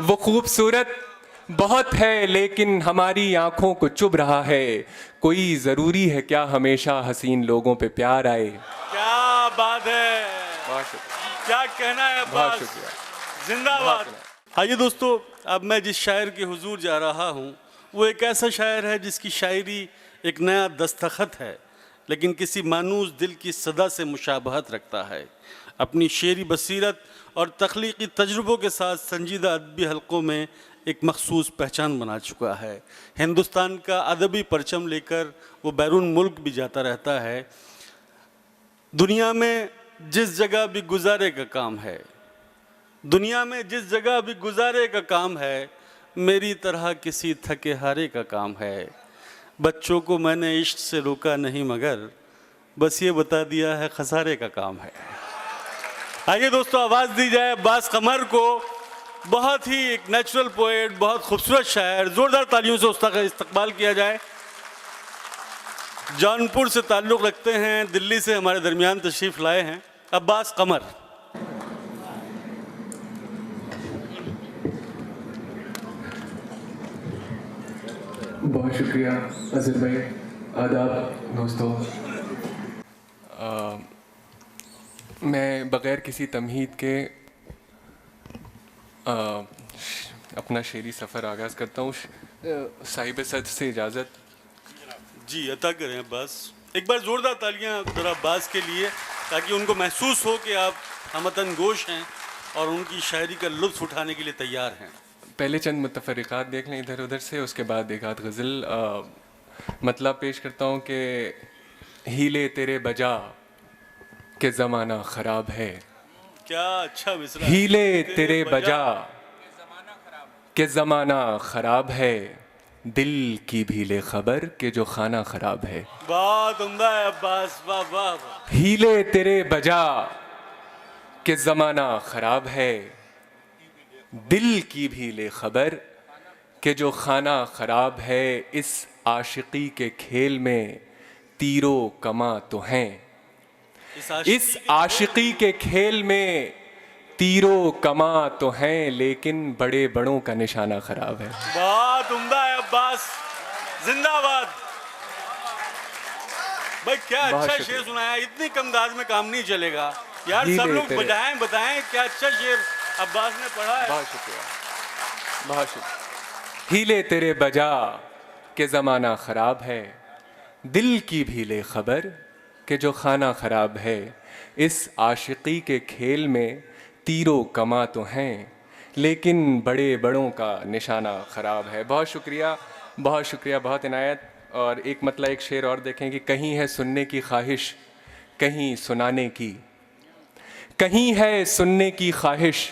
वो खूबसूरत बहुत है लेकिन हमारी आंखों को चुभ रहा है। कोई ज़रूरी है क्या हमेशा हसीन लोगों पे प्यार आए। क्या बात है, बहुत शुक्रिया, क्या कहना है बहुत अब्बास, शुक्रिया। जिंदाबाद। आइए दोस्तों, अब मैं जिस शायर के हुजूर जा रहा हूँ वो एक ऐसा शायर है जिसकी शायरी एक नया दस्तखत है, लेकिन किसी मानूस दिल की सदा से मुशाबहत रखता है। अपनी शेरी बसीरत और तख्लीकी तजुर्बों के साथ संजीदा अदबी हलकों में एक मखसूस पहचान बना चुका है। हिंदुस्तान का अदबी परचम लेकर वो बैरून मुल्क भी जाता रहता है। दुनिया में जिस जगह भी गुजारे का काम है, दुनिया में जिस जगह भी गुजारे का काम है, मेरी तरह किसी थके हारे का काम है। बच्चों को मैंने इश्क से रोका नहीं मगर बस ये बता दिया है खसारे का काम है। आइए दोस्तों, आवाज़ दी जाए अब्बास कमर को। बहुत ही एक नेचुरल पोएट, बहुत खूबसूरत शायर, ज़ोरदार तालियों से उसका इस्तकबाल किया जाए। जौनपुर से ताल्लुक़ रखते हैं, दिल्ली से हमारे दरमियान तशरीफ़ लाए हैं अब्बास कमर। बहुत शुक्रिया अज़र भाई। आदाब दोस्तों। मैं बग़ैर किसी तमहीद के अपना शेरी सफ़र आगाज़ करता हूँ। साहिब सद से इजाज़त। जी अता करें अब्बास। एक बार ज़ोरदार तालियां ज़रा अब्बास के लिए, ताकि उनको महसूस हो कि आप हमतन गोश हैं और उनकी शायरी का लुत्फ़ उठाने के लिए तैयार हैं। पहले चंद मुतफ़र्रिक़ात देख लें इधर उधर से, उसके बाद एक आध गज़ल मतलब पेश करता हूँ कि हीले तेरे बजा के ज़माना ख़राब है। क्या अच्छा मिसरा। हीले तेरे बजा के ज़माना ख़राब है, दिल की भी ले खबर के जो खाना ख़राब है। बहुत उम्दा है अब्बास, वाह वाह वाह। हीले तेरे बजा के ज़माना ख़राब है, दिल की भी ले खबर के जो खाना ख़राब है। इस आशिकी के खेल में तीरो कमा तो हैं, इस आशिकी के खेल में तीरो कमा तो हैं, लेकिन बड़े बड़ों का निशाना ख़राब है। बहुत उम्दा है अब्बास, जिंदाबाद। भाई क्या अच्छा शेर सुनाया, इतनी कम दाद में काम नहीं चलेगा यार। सब लोग बजाएं बताएं, क्या अच्छा शेर अब्बास ने पढ़ा है। बहुत शुक्रिया, बहुत शुक्रिया। हीले तेरे बजा के ज़माना ख़राब है, दिल की भी ले खबर के जो खाना ख़राब है। इस आशिकी के खेल में तीरों कमा तो हैं, लेकिन बड़े बड़ों का निशाना ख़राब है। बहुत शुक्रिया, बहुत शुक्रिया, बहुत इनायत। और एक मतलब एक शेर और देखें कि कहीं है सुनने की ख्वाहिश कहीं सुनाने की, कहीं है सुनने की ख्वाहिश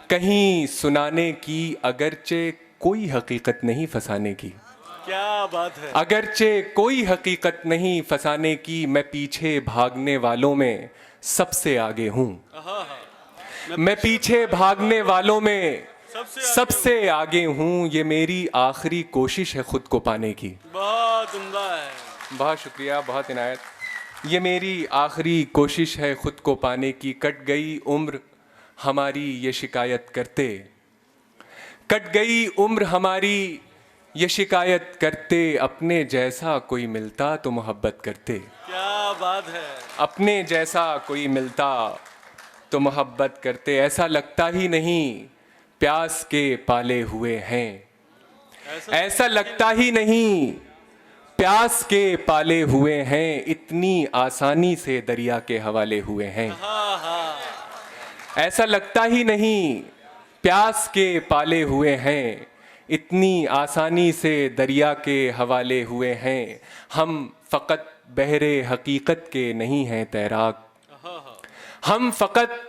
कहीं सुनाने की, अगरचे कोई हकीकत नहीं फसाने की। क्या बात है। अगरचे कोई हकीकत नहीं फसाने की, मैं पीछे भागने वालों में सबसे आगे हूँ। मैं पीछे भागने वालों में सबसे आगे हूँ, ये मेरी आखिरी कोशिश है खुद को पाने की। बहुत उम्दा है। बहुत शुक्रिया, बहुत इनायत। ये मेरी आखिरी कोशिश है खुद को पाने की, कट गई उम्र हमारी ये शिकायत करते, कट गई उम्र हमारी ये शिकायत करते, अपने जैसा कोई मिलता तो मोहब्बत करते। क्या बात है। अपने जैसा कोई मिलता तो मोहब्बत करते, ऐसा लगता ही नहीं प्यास के पाले हुए हैं, ऐसा लगता ही नहीं प्यास के पाले हुए हैं, इतनी आसानी से दरिया के हवाले हुए हैं। ऐसा लगता ही नहीं प्यास के पाले हुए हैं, इतनी आसानी से दरिया के हवाले हुए हैं। हम फ़कत बहरे हकीकत के नहीं हैं तैराक, हम फ़कत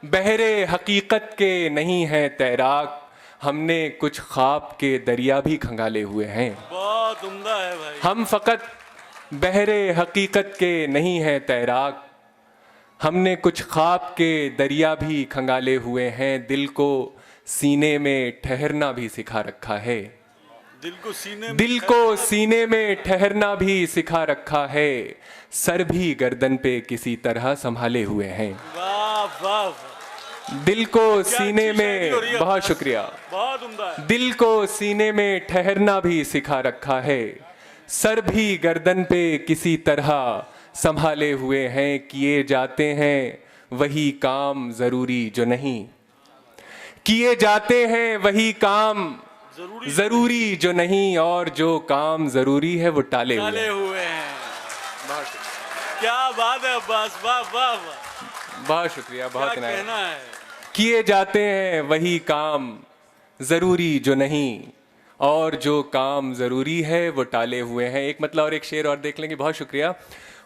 बहरे हकीकत के नहीं हैं तैराक, हमने कुछ ख्वाब के दरिया भी खंगाले हुए हैं। बहुत उम्दा है भाई। हम फ़कत बहरे हकीकत के नहीं हैं तैराक, हमने कुछ ख्वाब के दरिया भी खंगाले हुए हैं, दिल को सीने में ठहरना भी सिखा रखा है। दिल को सीने में ठहरना भी सिखा रखा है, सर भी गर्दन पे किसी तरह संभाले हुए हैं। वाह वाह वाह, दिल को क्या सीने अच्छी शायरी हो रही में, है। बहुत शुक्रिया। बहुत उम्दा है। दिल को सीने में ठहरना भी सिखा रखा है, सर भी गर्दन पे किसी तरह संभाले हुए हैं। किए जाते हैं वही काम जरूरी जो नहीं, किए जाते हैं वही काम जरूरी जो नहीं, और जो काम जरूरी है वो टाले हुए डाले हैं। हुए हैं। बहुत शुक्रिया, क्या बात है अब्बास, वाह वाह वाह, बहुत शुक्रिया, बहुत क्या इनायत। कहना है। किए जाते हैं वही काम जरूरी जो नहीं, और जो काम जरूरी है वो टाले हुए हैं। एक मतलब और एक शेर और देख लेंगे। बहुत शुक्रिया।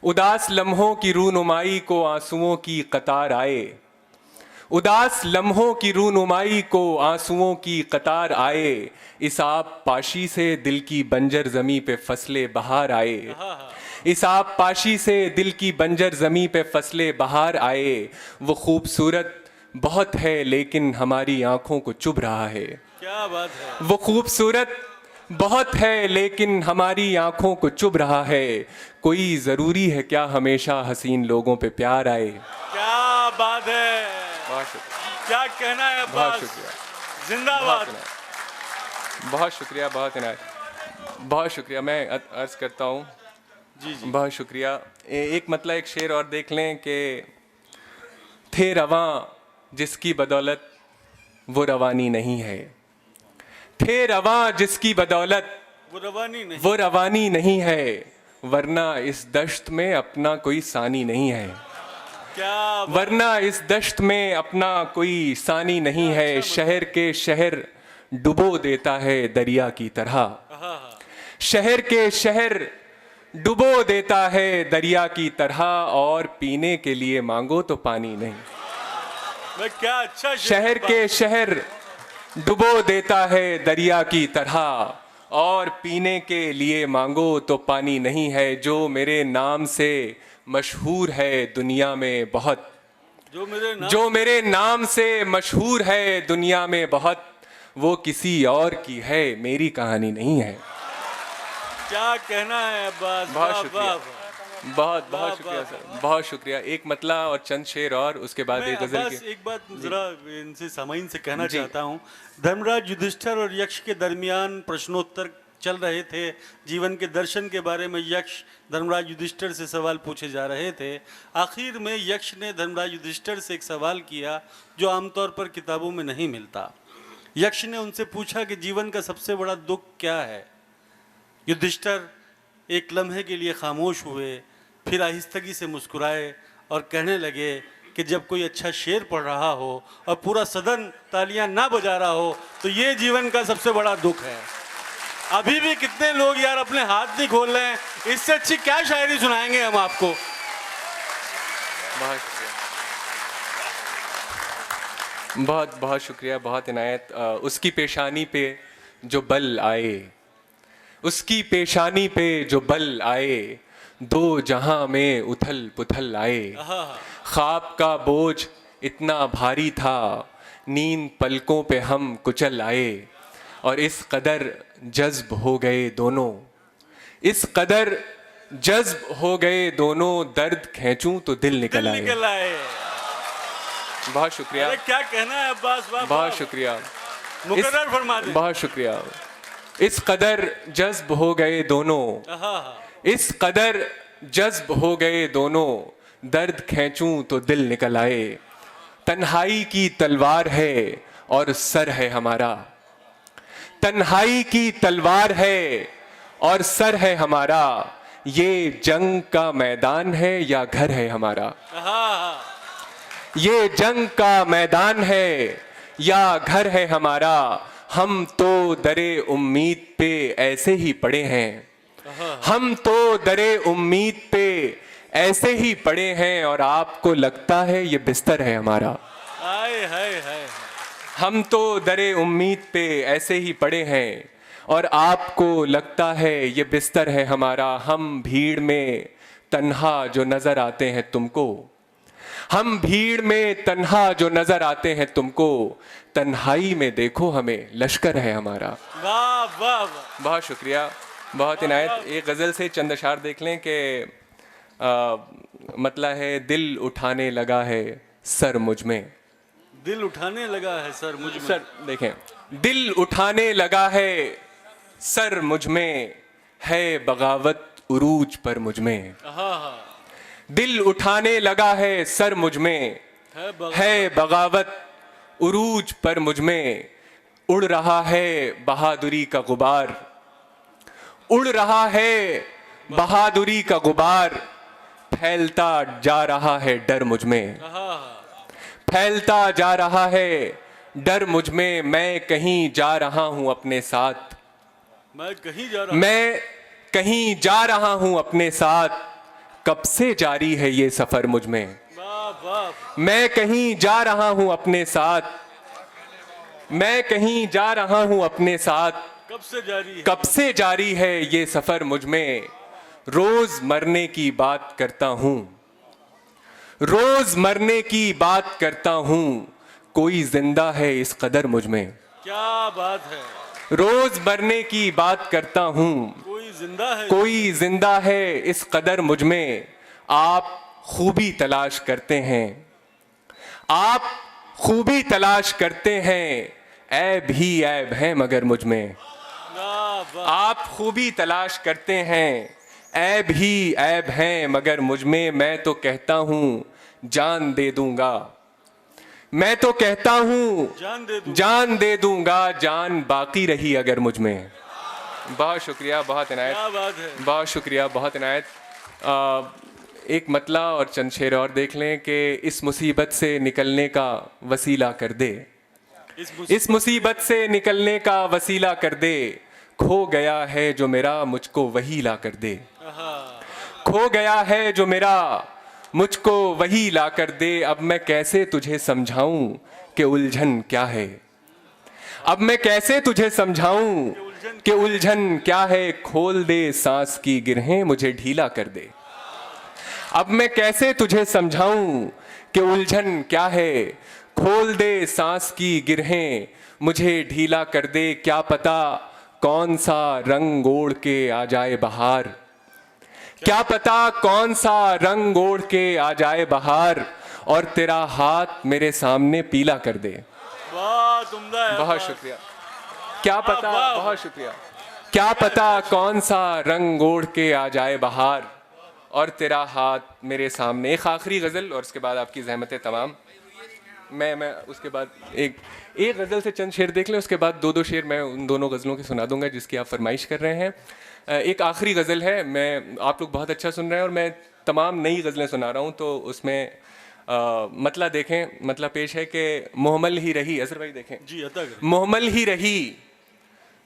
उदास लम्हों की रूनुमाई को आंसुओं की कतार आए, उदास लम्हों की रूनुमाई को आंसुओं की कतार आए, इस आप पाशी से दिल की बंजर जमी पे फसले बहार आए, इस आप पाशी से दिल की बंजर जमी पे फसले बहार आए। वो खूबसूरत बहुत है लेकिन हमारी आंखों को चुभ रहा है, क्या बात है। वो खूबसूरत बहुत है लेकिन हमारी आंखों को चुभ रहा है। कोई ज़रूरी है क्या हमेशा हसीन लोगों पे प्यार आए। क्या बात है, बहुत शुक्रिया, क्या कहना है बहुत अब्बास, शुक्रिया, जिंदाबाद। बहुत शुक्रिया, बहुत इनायत, बहुत शुक्रिया। मैं अर्ज़ करता हूँ, जी जी, बहुत शुक्रिया। एक मतलब एक शेर और देख लें कि थे रवां जिसकी बदौलत वो रवानी नहीं है, थे रवां जिसकी बदौलत वो रवानी नहीं। वो रवानी नहीं है, वरना इस दश्त में अपना कोई सानी नहीं है, क्या वरना इस दश्त में अपना कोई सानी नहीं है। शहर के शहर डुबो देता है दरिया की तरह, शहर के शहर डुबो देता है दरिया की तरह, और पीने के लिए मांगो तो पानी नहीं। मैं क्या अच्छा शेर शहर के शहर डुबो देता है दरिया की तरह, और पीने के लिए मांगो तो पानी नहीं है। जो मेरे नाम से मशहूर है दुनिया में बहुत, जो मेरे नाम से मशहूर है दुनिया में बहुत, वो किसी और की है मेरी कहानी नहीं है। क्या कहना है अब्बास, बहुत वाह, शुक्रिया, वाह, वाह। बहुत वाह, बहुत शुक्रिया वाह, सर, बहुत शुक्रिया। एक मतला और चंद शेर और उसके बाद मैं एक गजल अब्बास की। एक बात जरा इनसे सामाइन से कहना जी। चाहता हूँ। धर्मराज युधिष्ठिर और यक्ष के दरमियान प्रश्नोत्तर चल रहे थे, जीवन के दर्शन के बारे में यक्ष धर्मराज युधिष्ठिर से सवाल पूछे जा रहे थे। आखिर में यक्ष ने धर्मराज युधिष्ठिर से एक सवाल किया जो आमतौर पर किताबों में नहीं मिलता। यक्ष ने उनसे पूछा कि जीवन का सबसे बड़ा दुख क्या है। युधिष्ठिर एक लम्हे के लिए खामोश हुए, फिर आहिस्तगी से मुस्कुराए और कहने लगे कि जब कोई अच्छा शेर पढ़ रहा हो और पूरा सदन तालियां ना बजा रहा हो तो ये जीवन का सबसे बड़ा दुख है। अभी भी कितने लोग यार अपने हाथ नहीं खोल रहे हैं, इससे अच्छी क्या शायरी सुनाएंगे हम आपको। बहुत शुक्रिया, बहुत बहुत शुक्रिया, बहुत इनायत। उसकी पेशानी पे जो बल आए, उसकी पेशानी पे जो बल आए, दो जहां में उथल पुथल आए। ख्वाब का बोझ इतना भारी था, नींद पलकों पे हम कुचल आए, और इस कदर जज्ब हो गए दोनों, इस कदर जज्ब हो गए दोनों, दर्द खींचूं तो दिल निकल आए। निकल आए। बहुत शुक्रिया, अरे क्या कहना है अब्बास, वाह, बहुत वाह। शुक्रिया, मुकर्रर फरमा दें। बहुत शुक्रिया। इस कदर जज्ब हो गए दोनों, इस कदर जज्ब हो गए दोनों, दर्द खींचूं तो दिल निकल आए। तन्हाई की तलवार है और सर है हमारा, तन्हाई की तलवार है और सर है हमारा, ये जंग का मैदान है या घर है हमारा। ये जंग का मैदान है या घर है हमारा, हम तो दरे उम्मीद पे ऐसे ही पड़े हैं, हम तो दरे उम्मीद पे ऐसे ही पड़े हैं, और आपको लगता है ये बिस्तर है हमारा। हाय हाय हाय। हम तो दरे उम्मीद पे ऐसे ही पड़े हैं, और आपको लगता है ये बिस्तर है हमारा। हम भीड़ में तन्हा जो नजर आते हैं तुमको, हम भीड़ में तन्हा जो नजर आते हैं तुमको, तन्हाई में देखो हमें लश्कर है हमारा। वाह वाह वाह। बहुत शुक्रिया, बहुत इनायत। एक गज़ल से चंद अशार देख लें कि मतलब है दिल उठाने लगा है सर मुझ में। दिल उठाने लगा है सर मुझ में। सर देखें, दिल उठाने लगा है सर मुझ में, है बगावत उरूज पर मुझ में। हाँ हाँ। दिल उठाने लगा है सर मुझ में, है बगावत उरूज पर मुझ में। उड़ रहा है बहादुरी का गुबार, उड़ रहा है बहादुरी का गुबार। फैलता जा रहा है डर मुझ में, फैलता जा रहा है डर मुझ में। मैं कहीं जा रहा हूं अपने साथ, मैं कहीं जा रहा, मैं कहीं जा रहा हूं अपने साथ। कब से जारी है ये सफर मुझ में, वाह वाह। मैं कहीं जा रहा हूं अपने साथ, मैं कहीं जा रहा हूं अपने साथ। कब से जारी है, कब से जारी है ये सफर मुझ में। रोज मरने की बात करता हूं, रोज मरने की बात करता हूं। कोई जिंदा है इस कदर मुझ में, क्या बात है। रोज मरने की बात करता हूं। कोई जिंदा है, कोई जिंदा है इस कदर मुझ में। आप खूबी तलाश करते हैं, आप खूबी तलाश करते हैं। ऐब ही ऐब है मगर मुझ में, वाह वाह। आप खूबी तलाश करते हैं। ऐब ही ऐब है मगर मुझ में। मैं तो कहता हूं जान दे दूंगा, मैं तो कहता हूं जान दे दूं। जान दे दूंगा। जान बाकी रही अगर मुझ में। बहुत शुक्रिया, बहुत इनायत, क्या बात है। बहुत शुक्रिया, बहुत इनायत। एक मतला और चंद शेर और देख लें कि इस मुसीबत से निकलने का वसीला कर दे, इस मुसीबत से निकलने का वसीला कर दे। खो गया है जो मेरा मुझको वही ला कर दे, खो गया है जो मेरा मुझको वही ला कर दे। अब मैं कैसे तुझे समझाऊं कि उलझन क्या है, अब मैं कैसे तुझे समझाऊं कि उलझन क्या है। खोल दे सांस की गिरहें मुझे ढीला कर दे। अब मैं कैसे तुझे समझाऊं कि उलझन क्या है। खोल दे सांस की गिरहें मुझे ढीला कर दे। क्या पता कौन सा रंग ओढ़ के आ जाए बहार, क्या पता कौन सा रंग ओढ़ के आ जाए बहार। और तेरा हाथ मेरे सामने पीला कर दे। वाह तुमदा है। बहुत शुक्रिया, क्या पता, वाह। बहुत शुक्रिया। क्या पता कौन सा रंग ओढ़ के आ जाए बहार, और तेरा हाथ मेरे सामने। एक आखिरी गज़ल और उसके बाद आपकी ज़हमतें तमाम। मैं उसके बाद एक गज़ल से चंद शेर देख लें, उसके बाद दो शेर मैं उन दोनों गज़लों के सुना दूंगा जिसकी आप फरमाइश कर रहे हैं। एक आखिरी गज़ल है, मैं आप लोग बहुत अच्छा सुन रहे हैं और मैं तमाम नई गज़लें सुना रहा हूँ, तो उसमें मतला देखें, मतला पेश है कि मोहम्मल ही रही। अज़र भाई देखें जी, अता करें। मोहम्मल ही रही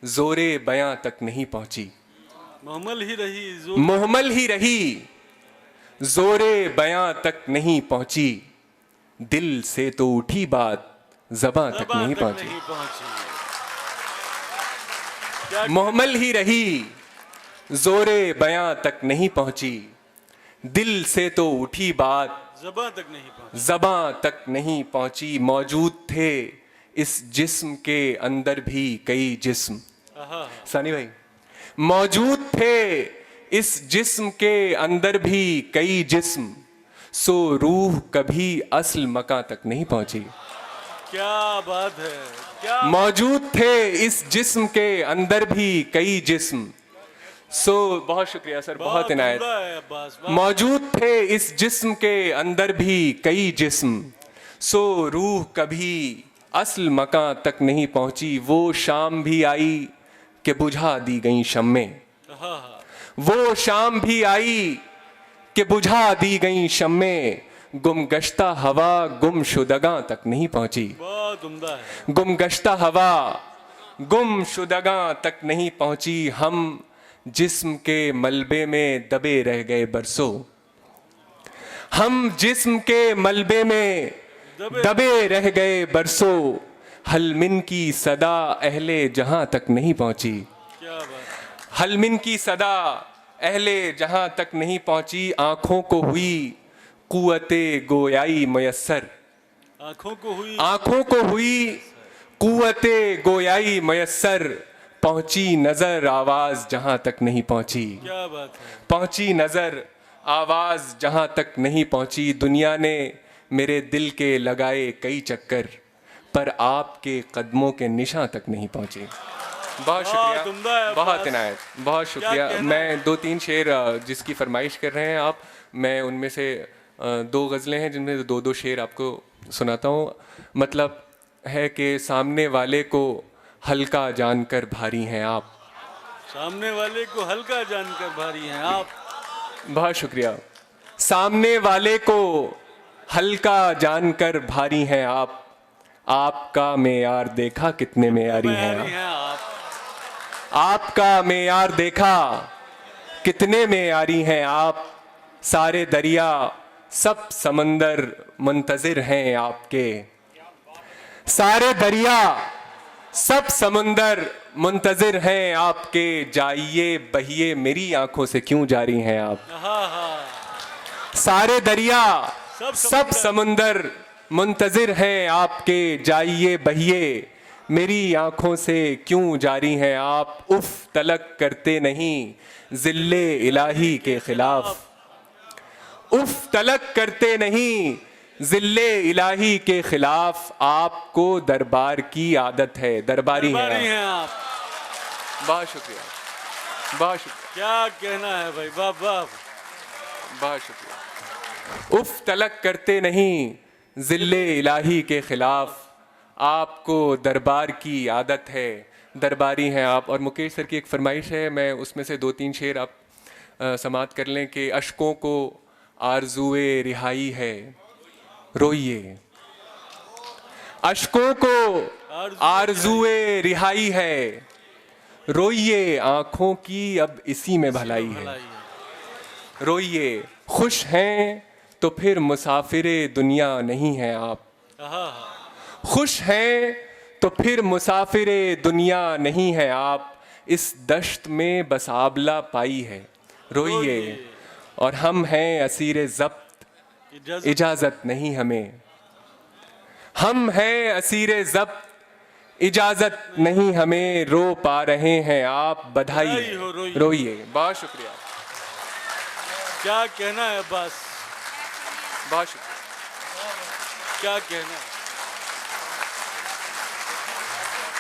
ज़ोरे बयां तक नहीं पहुंची, मोहम्मल ही रही मोहम्मल ही रही ज़ोरे बयां तक नहीं पहुंची। दिल से तो उठी बात ज़बां तक नहीं पहुंची। मोहम्मल ही रही ज़ोरे बयां तक नहीं पहुंची। दिल से तो उठी बात ज़बां तक नहीं पहुंची, ज़बां तक नहीं पहुंची। मौजूद थे इस जिस्म के अंदर भी कई जिस्म, सानी भाई, मौजूद थे इस जिस्म के अंदर भी कई जिस्म। सो रूह कभी असल मकां तक नहीं पहुंची। क्या बात है, क्या मौजूद थे इस जिस्म के अंदर भी कई जिस्म। सो बहुत शुक्रिया सर, बहुत इनायत। अब्बास। मौजूद थे इस जिस्म के अंदर भी कई जिस्म। सो रूह कभी असल मकां तक नहीं पहुंची। वो शाम भी आई कि बुझा दी गई शम्में, वो शाम भी आई कि बुझा दी गई शम्में। गुमगश्ता हवा गुमशुदगा तक नहीं पहुंची, बहुत उम्दा है। गुमगश्ता हवा गुमशुदगा तक नहीं पहुंची। हम जिस्म के मलबे में दबे रह गए बरसों, हम जिस्म के मलबे में दबे रह गए बरसों। हलमिन की सदा अहले जहां तक नहीं पहुंची, क्या बात। हलमिन की सदा अहले जहां तक नहीं पहुंची। आंखों को हुई कुव्वते गोयाई मयस्सर, आंखों को हुई कुव्वते गोयाई मयस्सर, पहुंची नजर आवाज जहां तक नहीं पहुंची। क्या बात है। पहुंची नजर आवाज जहां तक नहीं पहुंची। दुनिया ने मेरे दिल के लगाए कई चक्कर, पर आपके कदमों के निशान तक नहीं पहुंची। बहुत उम्दा शुक्रिया, है बहुत अब्बास। इनायत, बहुत शुक्रिया। कहना मैं 2-3 शेर जिसकी फरमाइश कर रहे हैं आप, मैं उनमें से 2 गज़लें हैं जिनमें 2-2 शेर आपको सुनाता हूँ। मतलब है कि सामने वाले को हल्का जानकर भारी हैं आप। सामने वाले को हल्का जानकर भारी हैं आप। बहुत शुक्रिया। सामने वाले को हल्का जानकर भारी हैं आप, आपका मेयार देखा कितने मेयारी हैं भारी आप। हैं आप। आपका मेयार देखा कितने मेयारी हैं आप। सारे दरिया सब समंदर मुंतजिर हैं आपके। सारे दरिया सब समंदर मुंतजिर हैं आपके। जाइए बहिए मेरी आंखों से क्यों जारी हैं आप। हाँ हाँ। सारे दरिया सब सब समंदर मुंतजिर हैं आपके। जाइए बहिए मेरी आंखों से क्यों जारी हैं आप। उफ तलक करते नहीं जिल्ले इलाही के खिलाफ। उफ तलक करते नहीं जिल्ले इलाही के खिलाफ। आपको दरबार की आदत है, दरबारी भारी हैं हैं आप। आप। बहुत शुक्रिया, बहुत शुक्रिया, क्या कहना है भाई, वाह वाह। बहुत शुक्रिया। उफ तलक करते नहीं जिल्ले इलाही के खिलाफ। आपको दरबार की आदत है, दरबारी हैं आप। और मुकेश सर की एक फरमाइश है, मैं उसमें से 2-3 शेर आप समाअत कर लें कि अश्कों को आरज़ुए रिहाई है, रोइए। अश्कों को आरज़ुए रिहाई है, रोइए। आंखों की अब इसी में भलाई है, रोइए। खुश हैं तो फिर मुसाफिरे दुनिया नहीं हैं आप। खुश हैं तो फिर मुसाफिरे दुनिया नहीं हैं आप। इस दश्त में बस आबला पाई है, रोइए। और हम हैं असीरे ज़ब्त, इजाज़त नहीं हमें। हम हैं असीरे ज़ब्त, इजाज़त नहीं हमें। रो पा रहे हैं आप, बधाई हो, रोइए। बहुत शुक्रिया, क्या कहना है बस, बहुत शुक्रिया। क्या कहना है।